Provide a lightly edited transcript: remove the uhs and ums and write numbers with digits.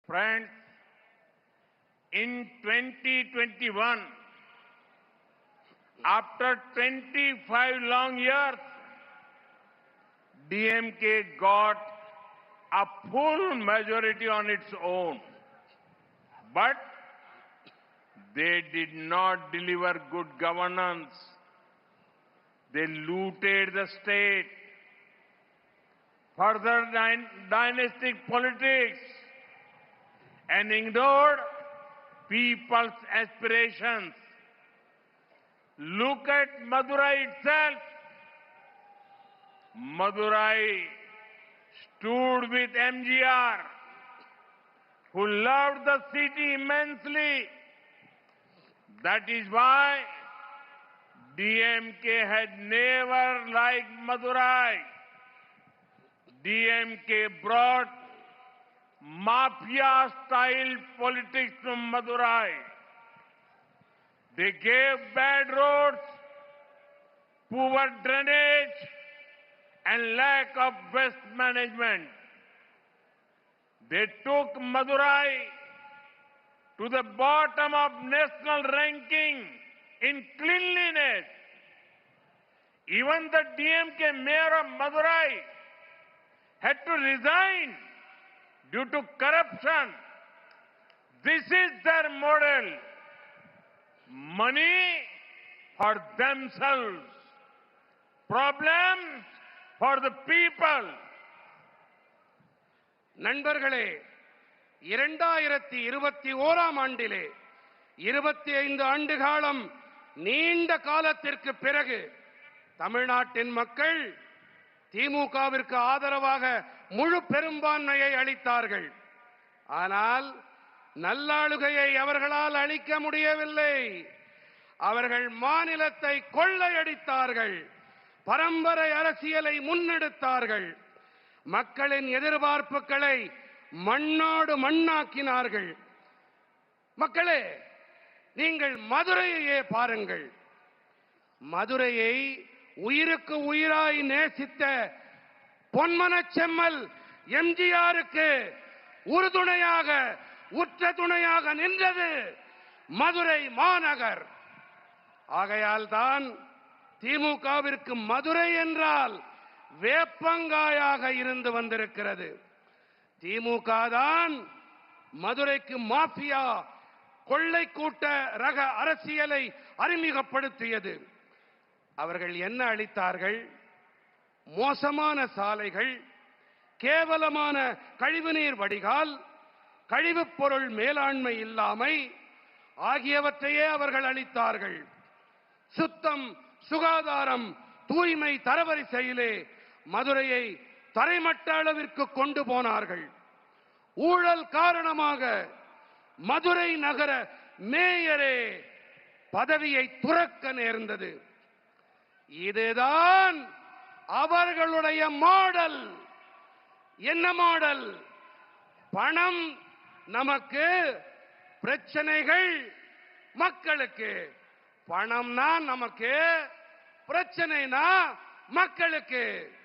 Friends, in 2021, after 25 long years, DMK got a full majority on its own. But they did not deliver good governance. They looted the state. Further dynastic politics and ignored people's aspirations. Look at Madurai itself. Madurai stood with MGR, who loved the city immensely. That is why DMK had never liked Madurai. DMK brought mafia-style politics to Madurai. They gave bad roads, poor drainage, and lack of waste management. They took Madurai to the bottom of national ranking in cleanliness. Even the DMK mayor of Madurai had to resign due to corruption. This is their model. Money for themselves. Problems for the people. நண்பர்களே, 2021ஆம் ஆண்டிலே 25 ஆண்டு காலம் நீண்ட காலத்திற்கு பிறகு தமிழ்நாட்டின் மக்கள் திமுகவிற்கு ஆதரவாக முழு பெரும்பான்மையை அளித்தார்கள். ஆனால் நல்லாளுகையை அவர்களால் அளிக்க முடியவில்லை. அவர்கள் மாநிலத்தை கொள்ளையடித்தார்கள். பரம்பரை அரசியலை முன்னெடுத்தார்கள். மக்களின் எதிர்பார்ப்புகளை மண்ணோடு மண்ணாக்கினார்கள். மக்களே, நீங்கள் மதுரையையே பாருங்கள். மதுரையை உயிருக்கு உயிராய் நேசித்த பொன்மனச் செம்மல் எம்ஜிஆருக்கு உறுதுணையாக உற்ற துணையாக நின்றது மதுரை மாநகர். ஆகையால் தான் திமுகவிற்கு மதுரை என்றால் வேப்பங்காயாக இருந்து வந்திருக்கிறது. திமுக தான் மதுரைக்கு மாஃபியா கொள்ளை கூட்ட ரக அரசியலை அறிமுகப்படுத்தியது. அவர்கள் என்ன அளித்தார்கள்? மோசமான சாலைகள், கேவலமான கழிவுநீர் வடிகால், கழிவுப் பொருள் மேலாண்மை இல்லாமை ஆகியவற்றையே அவர்கள் அளித்தார்கள். சுத்தம், சுகாதாரம், தூய்மை தரவரிசையிலே மதுரையை தரைமட்ட அளவிற்கு கொண்டு போனார்கள். ஊழல் காரணமாக மதுரை நகர மேயரே பதவியை துறக்க நேர்ந்தது. இதுதான் அவர்களுடைய மாடல். என்ன மாடல்? பணம் நமக்கு, பிரச்சனைகள் மக்களுக்கு. பணம்னா நமக்கு, பிரச்சனைனா மக்களுக்கு.